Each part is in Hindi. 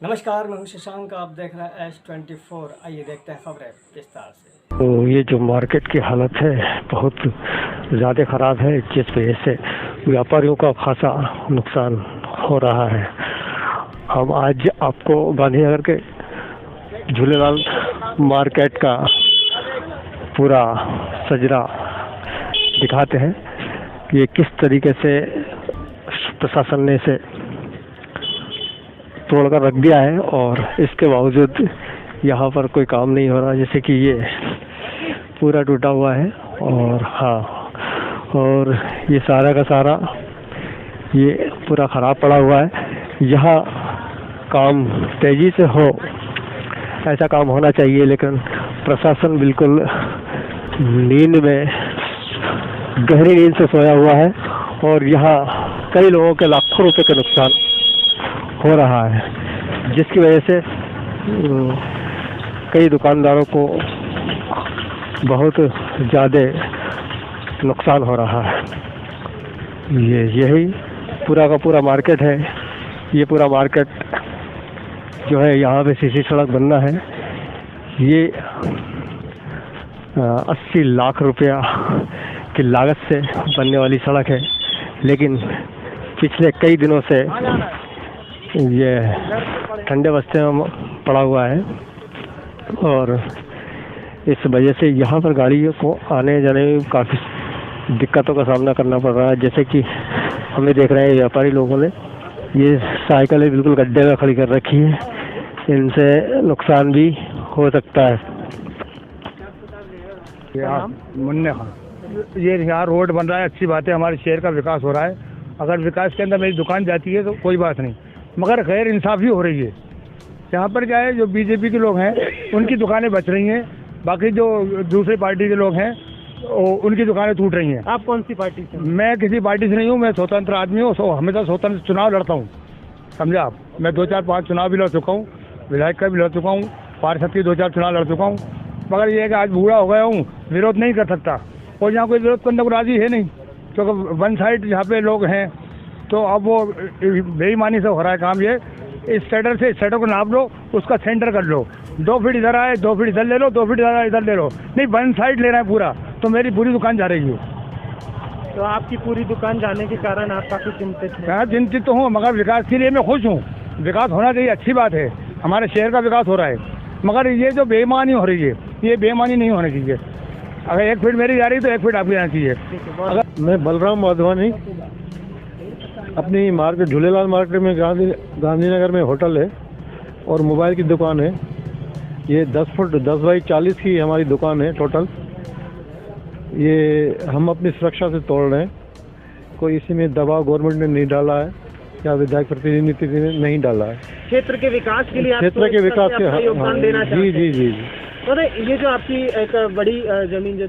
नमस्कार, मैं हूं शशांक। आप देख रहे हैं S24। आइए देखते हैं खबरें विस्तार से। तो ये जो मार्केट की हालत है बहुत ज़्यादा ख़राब है, जिस वजह से व्यापारियों का खासा नुकसान हो रहा है। हम आज आपको गांधीनगर के झूलेलाल मार्केट का पूरा सजरा दिखाते हैं कि ये किस तरीके से प्रशासन ने इसे तोड़ कर रख दिया है और इसके बावजूद यहाँ पर कोई काम नहीं हो रहा। जैसे कि ये पूरा टूटा हुआ है और ये सारा का सारा ये पूरा ख़राब पड़ा हुआ है। यहाँ काम तेज़ी से हो, ऐसा काम होना चाहिए, लेकिन प्रशासन बिल्कुल नींद में, गहरी नींद से सोया हुआ है और यहाँ कई लोगों के लाखों रुपए का नुकसान हो रहा है, जिसकी वजह से कई दुकानदारों को बहुत ज़्यादा नुकसान हो रहा है। यही पूरा का पूरा मार्केट है। ये पूरा मार्केट जो है, यहाँ पे सीसी सड़क बनना है। ये 80 लाख रुपया की लागत से बनने वाली सड़क है, लेकिन पिछले कई दिनों से ये ठंडे बस्ते में पड़ा हुआ है और इस वजह से यहाँ पर गाड़ियों को आने जाने में काफ़ी दिक्कतों का सामना करना पड़ रहा है। जैसे कि हमें देख रहे हैं व्यापारी लोगों ने ये साइकिलें बिल्कुल गड्ढे में खड़ी कर रखी है, इनसे नुकसान भी हो सकता है। मुन्ने खान, ये यहाँ रोड बन रहा है, अच्छी बात है, हमारे शहर का विकास हो रहा है। अगर विकास के अंदर मेरी दुकान जाती है तो कोई बात नहीं, मगर गैर इंसाफ़ी हो रही है। यहाँ पर क्या है, जो बीजेपी के लोग हैं उनकी दुकानें बच रही हैं, बाकी जो दूसरी पार्टी के लोग हैं उनकी दुकानें टूट रही हैं। आप कौन सी पार्टी से? मैं किसी पार्टी से नहीं हूँ, मैं स्वतंत्र आदमी हूँ। हमेशा स्वतंत्र चुनाव लड़ता हूँ, समझा आप। मैं 2-4-5 चुनाव भी लड़ चुका हूँ, विधायक का भी लड़ चुका हूँ, पार्षद के 2-4 चुनाव लड़ चुका हूँ। मगर ये है कि आज बूढ़ा हो गया हूँ, विरोध नहीं कर सकता और यहाँ कोई विरोध करने को राजी है नहीं, क्योंकि वन साइड यहाँ पे लोग हैं। तो अब वो बेईमानी से हो रहा है काम। ये इस साइडर से इस साइडर को नाप लो, उसका सेंटर कर लो, 2 फीट इधर आए, 2 फीट इधर ले लो, 2 फीट इधर ले लो। नहीं, वन साइड ले रहा है पूरा, तो मेरी पूरी दुकान जा रही है। तो आपकी पूरी दुकान जाने के कारण आप काफ़ी चिंतित हैं? हाँ, चिंतित तो हूँ, मगर विकास के लिए मैं खुश हूँ। विकास होना चाहिए, अच्छी बात है, हमारे शहर का विकास हो रहा है। मगर ये जो बेईमानी हो रही है, ये बेईमानी नहीं होनी चाहिए। अगर 1 फीट मेरी जा रही है तो 1 फीट आपकी जाना चाहिए। अगर मैं बलराम वाधवानी, अपनी मार्केट झूलेलाल मार्केट में गांधीनगर में होटल है और मोबाइल की दुकान है। ये 10 फुट 10 बाई 40 की हमारी दुकान है टोटल। ये हम अपनी सुरक्षा से तोड़ रहे हैं, कोई इसी में दबाव गवर्नमेंट ने नहीं डाला है या विधायक प्रतिनिधि ने नहीं डाला है। क्षेत्र के विकास के लिए, क्षेत्र के विकास के योगदान देना चाहते हैं? जी जी जी। तो ये जो आपकी एक बड़ी जमीन जो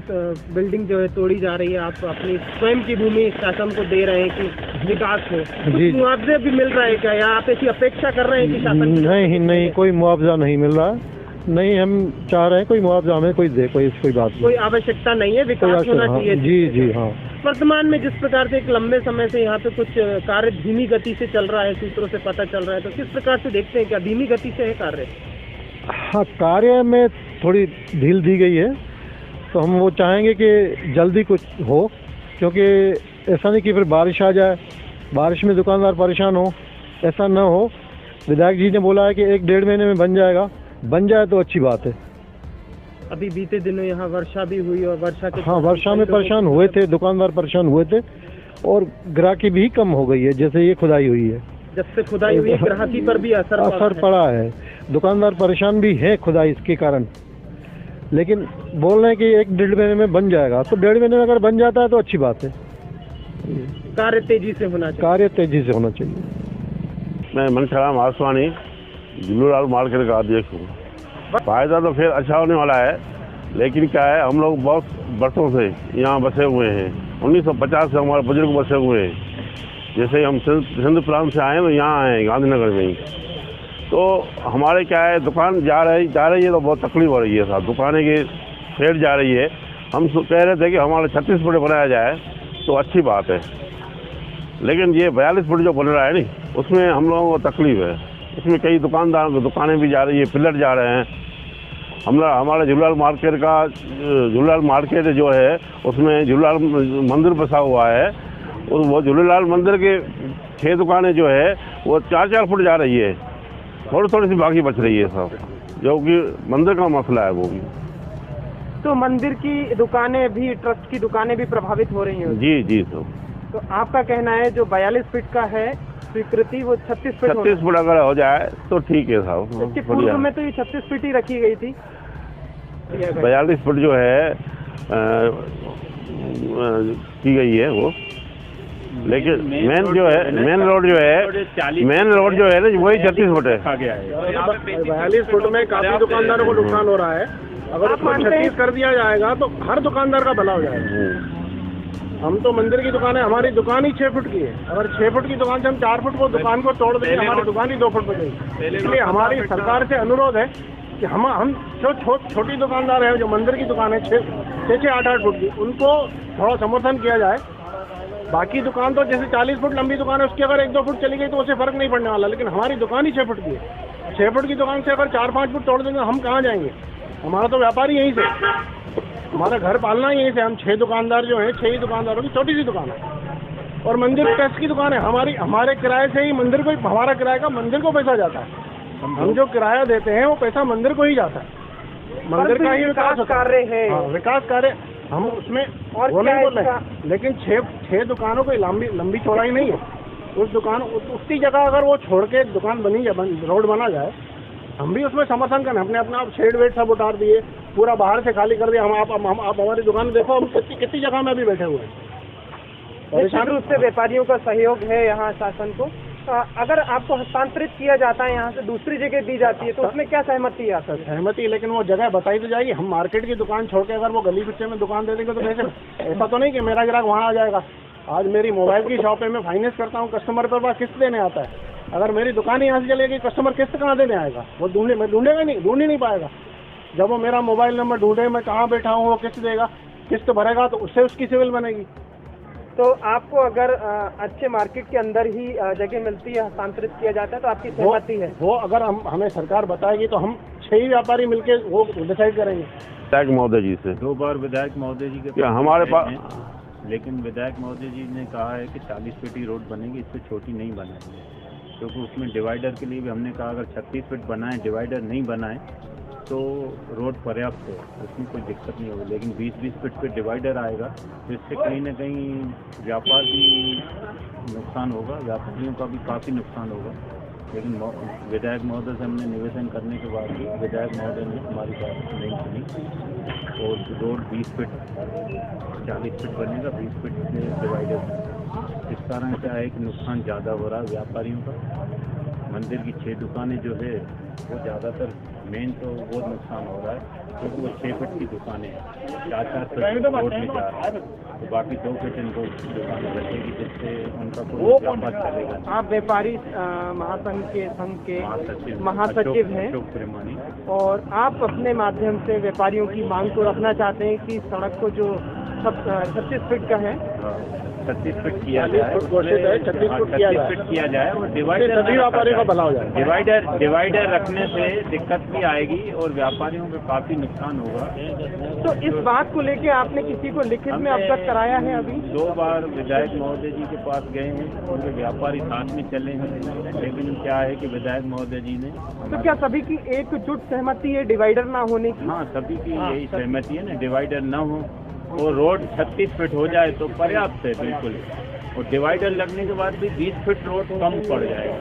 बिल्डिंग जो है तोड़ी जा रही है, आप अपनी स्वयं की भूमि शासन को दे रहे हैं कि विकास हो, कुछ मुआवजे भी मिल रहा है क्या, या आप ऐसी अपेक्षा कर रहे हैं कि शासन? नहीं, कोई मुआवजा नहीं मिल रहा है। नहीं, हम चाह रहे हैं कोई मुआवजा हमें कोई दे, कोई बात नहीं, कोई आवश्यकता नहीं है, विकास होना चाहिए। जी हाँ। वर्तमान में जिस प्रकार से एक लंबे समय से यहाँ पे कुछ कार्य धीमी गति से चल रहा है, सूत्रों से पता चल रहा है, तो किस प्रकार से देखते हैं, क्या धीमी गति से है कार्य? हाँ, कार्य में थोड़ी ढील दी गई है, तो हम वो चाहेंगे कि जल्दी कुछ हो, क्योंकि ऐसा नहीं कि फिर बारिश आ जाए, बारिश में दुकानदार परेशान हो, ऐसा ना हो। विधायक जी ने बोला है कि 1-1.5 महीने में बन जाए तो अच्छी बात है। अभी बीते दिनों यहाँ वर्षा भी हुई और वर्षा के वर्षा में परेशान हुए थे, दुकानदार परेशान हुए थे और ग्राहकी भी कम हो गई है। जैसे ये खुदाई हुई है, जब से खुदाई हुई है, ग्राहकी पर भी असर पड़ा है। दुकानदार परेशान भी है खुदाई इसके कारण, लेकिन बोल रहे हैं कि 1-1.5 महीने में बन जाएगा, तो 1.5 महीने में अगर बन जाता है तो अच्छी बात है। कार्य तेजी से होना चाहिए। मैं मनसाराम आसवानी, झूलेलाल मार्केट का अध्यक्ष हूँ। फायदा तो फिर अच्छा होने वाला है, लेकिन क्या है, हम लोग बहुत वर्षों से यहाँ बसे हुए हैं। 1950 से हमारे बुजुर्ग बसे हुए हैं। जैसे हम सिंध प्रांत से आए तो यहाँ आए गांधीनगर में ही, तो हमारे क्या है, दुकान जा रही है तो बहुत तकलीफ हो रही है साहब। दुकानें की फेड जा रही है। हम कह रहे थे कि हमारा 36 फुट बनाया जाए तो अच्छी बात है, लेकिन ये 42 फुट जो बन रहा है नहीं, उसमें हम लोगों को तकलीफ है। इसमें कई दुकानें भी जा रही है, पिलर जा रहे हैं। हमारे झूलेलाल मार्केट जो है उसमें झूलेलाल मंदिर बसा हुआ है, और वो झूलेलाल मंदिर के 6 दुकानें जो है वो 4-4 फुट जा रही है, थोड़ी सी बाकी बच रही है सब, जो कि मंदिर का मसला है वो भी। तो मंदिर की दुकानें भी, ट्रस्ट की दुकानें भी प्रभावित हो रही हैं? जी सर। तो आपका कहना है जो 42 फीट का है स्वीकृति वो 36 फीट 36 फुट अगर हो जाए तो ठीक है साहब। इसके पूर्व में तो ये 36 फीट ही रखी गई थी। 42 फुट जो है की गई है वो, लेकिन मेन रोड जो है ना वही 36 फुट है। 42 फुट में काफी दुकानदारों को नुकसान हो रहा है। अगर उसको 36 कर दिया जाएगा तो हर दुकानदार का भला हो जाएगा। हम तो मंदिर की दुकान है, हमारी दुकान ही 6 फुट की है। अगर 6 फुट की दुकान से हम 4 फुट वो दुकान को तोड़ देंगे, हमारी दुकान ही 2 फुट पर जाएगी। इसलिए हमारी सरकार से अनुरोध है कि हम जो छोटी दुकानदार है, जो मंदिर की दुकान है 6-8 फुट की, उनको थोड़ा समर्थन किया जाए। बाकी दुकान तो जैसे 40 फुट लंबी दुकान है, उसकी अगर 1-2 फुट चली गई तो उससे फर्क नहीं पड़ने वाला, लेकिन हमारी दुकान ही 6 फुट की है। 6 फुट की दुकान से अगर 4-5 फुट तोड़ देंगे हम कहाँ जाएंगे? हमारा तो व्यापार ही यहीं से, हमारा घर पालना ही यहीं से। हम 6 दुकानदार जो हैं, 6 ही दुकानदारों की छोटी सी दुकान है, और मंदिर ट्रस्ट की दुकान है। हमारे किराए से ही मंदिर को, हमारा किराए का मंदिर को पैसा जाता है। हम जो किराया देते हैं वो पैसा मंदिर को ही जाता है, मंदिर का ही विकास कार्य है। विकास कार्य हम उसमें और वो नहीं बोल रहे, लेकिन 6 दुकानों की लंबी चौड़ाई नहीं है। उसकी जगह अगर वो छोड़ के दुकान रोड बना जाए, हम भी उसमें समर्थन करें। हमने अपना शेड वेड सब उतार दिए, पूरा बाहर से खाली कर दिया। आप हमारी दुकान देखो, हम कितनी जगह में भी बैठे हुए हैं। निश्चित रूप से व्यापारियों का सहयोग है यहाँ शासन को। अगर आपको हस्तांतरित किया जाता है यहाँ से दूसरी जगह दी जाती है तो उसमें क्या सहमति है? सर सहमति, लेकिन वो जगह बताई तो जाएगी। हम मार्केट की दुकान छोड़ के अगर वो गली पिछे में दुकान दे देंगे तो कैसे? ऐसा तो नहीं कि मेरा ग्राहक वहाँ आ जाएगा। आज मेरी मोबाइल की शॉप है, मैं फाइनेंस करता हूँ, कस्टमर पर पास किस्त देने आता है। अगर मेरी दुकान ही यहाँ से चलेगी, कस्टमर किस्त कहाँ देने आएगा? वो ढूंढ ही नहीं पाएगा। जब वो मेरा मोबाइल नंबर ढूंढे, मैं कहाँ बैठा हूँ, वो किस्त देगा, किस्त भरेगा तो उससे उसकी सिविल बनेगी। तो आपको अगर अच्छे मार्केट के अंदर ही जगह मिलती है, हस्तांतरित किया जाता है तो आपकी सहमति है? वो अगर हमें सरकार बताएगी तो हम 6 ही व्यापारी मिलके वो डिसाइड करेंगे। विधायक महोदय जी से 2 बार विधायक महोदय जी के हमारे पास, लेकिन विधायक महोदय जी ने कहा है कि 40 फीट ही रोड बनेगी, इससे छोटी नहीं बनाएंगे, क्योंकि उसमें डिवाइडर के लिए भी हमने कहा अगर 36 फीट बनाएं, डिवाइडर नहीं बनाएं तो रोड पर्याप्त है, उसमें कोई दिक्कत नहीं होगी। लेकिन 20-20 फीट पे डिवाइडर आएगा तो इससे कहीं ना कहीं व्यापार भी नुकसान होगा, व्यापारियों का भी काफ़ी नुकसान होगा। लेकिन विधायक महोदय से हमने निवेदन करने के बाद भी विधायक महोदय ने हमारी बात नहीं सुनी और रोड 20 फीट 40 फीट बनेगा, 20 फीट से डिवाइडर। इस कारण क्या है कि नुकसान ज़्यादा हो रहा है व्यापारियों का। मंदिर की 6 दुकानें जो है वो ज़्यादातर मेन तो बहुत नुकसान हो रहा है, क्योंकि वो 6 फीट की दुकानें हैं, 4-4 फीट रोड में जा रहा है, तो बाकी 2 फीट इनको दुकानें बचेगी, जिससे उनका कोई व्यापार चलेगा। आप व्यापारी महासंघ के संघ के महासचिव हैं और आप अपने माध्यम से व्यापारियों की मांग को रखना चाहते हैं कि सड़क को जो 36 फीट का है 36 फीट किया जाए, 36 फीट किया जाए और डिवाइडर सभी व्यापारियों का भला हो जाए। डिवाइडर रखने से दिक्कत भी आएगी और व्यापारियों को काफी नुकसान होगा। तो इस बात को लेके आपने किसी को लिखित में अवगत कराया है? अभी 2 बार विधायक महोदय जी के पास गए हैं, उनके व्यापारी साथ में चले हैं, लेकिन क्या है कि विधायक महोदय जी ने तो क्या सभी की एकजुट सहमति है डिवाइडर ना होने की? हाँ, सभी की यही सहमति है ना, डिवाइडर न हो और रोड 36 फीट हो जाए तो पर्याप्त है बिल्कुल। और डिवाइडर लगने के बाद भी 20 फीट रोड कम पड़ जाएगा,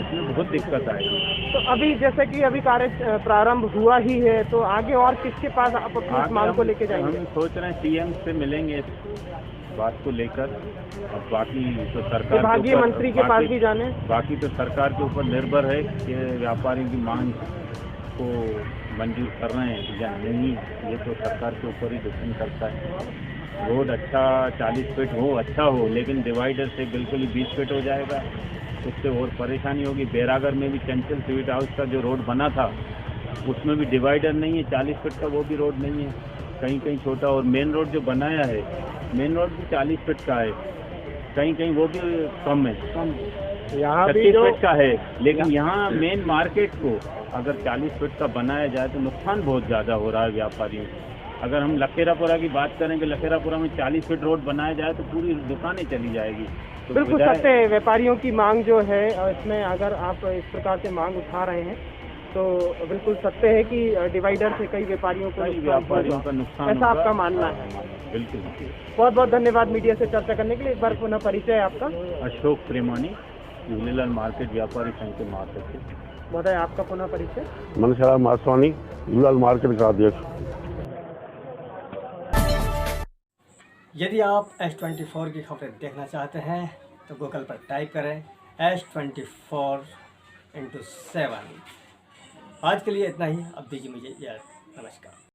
उसमें बहुत दिक्कत आएगी। तो अभी जैसे कि अभी कार्य प्रारंभ हुआ ही है, तो आगे और किसके पास आप अपनी मांग को लेके जाएंगे? हम सोच रहे हैं सीएम से मिलेंगे इस बात को लेकर, और बाकी तो सरकार विभागीय मंत्री के पास भी जाने, बाकी तो सरकार के ऊपर निर्भर है कि व्यापारियों की मांग को मंजूर कर रहे हैं या नहीं, ये तो सरकार के ऊपर ही डिपेंड करता है। रोड अच्छा 40 फीट हो, अच्छा हो, लेकिन डिवाइडर से बिल्कुल ही 20 फीट हो जाएगा, उससे और परेशानी होगी। बैरागढ़ में भी चंचल स्वीट हाउस का जो रोड बना था उसमें भी डिवाइडर नहीं है, 40 फीट का वो भी रोड नहीं है, कहीं कहीं छोटा। और मेन रोड जो बनाया है, मेन रोड भी 40 फीट का है, कहीं कहीं वो भी कम है, यहाँ भी 36 जो फीट का है। लेकिन यहाँ मेन मार्केट को अगर 40 फीट का बनाया जाए तो नुकसान बहुत ज़्यादा हो रहा है व्यापारियों को। अगर हम लखेरापुरा की बात करें कि लखेरापुरा में 40 फीट रोड बनाया जाए तो पूरी दुकानें चली जाएगी। तो बिल्कुल बजाय- सत्य है, व्यापारियों की मांग जो है इसमें अगर आप इस प्रकार से मांग उठा रहे हैं तो बिल्कुल सत्य है कि डिवाइडर से कई व्यापारियों को कई नुकसान व्यापारियों होगा। का नुकसान ऐसा होगा। आपका मानना है? बिल्कुल। बहुत बहुत धन्यवाद मीडिया से चर्चा करने के लिए। एक बार पुनः परिचय आपका। अशोक प्रेमानी, झूलेलाल मार्केट व्यापारी संघ के महासचिव। बताए आपका पुनः परिचय। मनसाराम आसवानी, झूलेलाल मार्केट का अध्यक्ष। यदि आप S24 की खबरें देखना चाहते हैं तो गूगल पर टाइप करें S24x7। आज के लिए इतना ही। अब दीजिए मुझे इजाज़त। नमस्कार।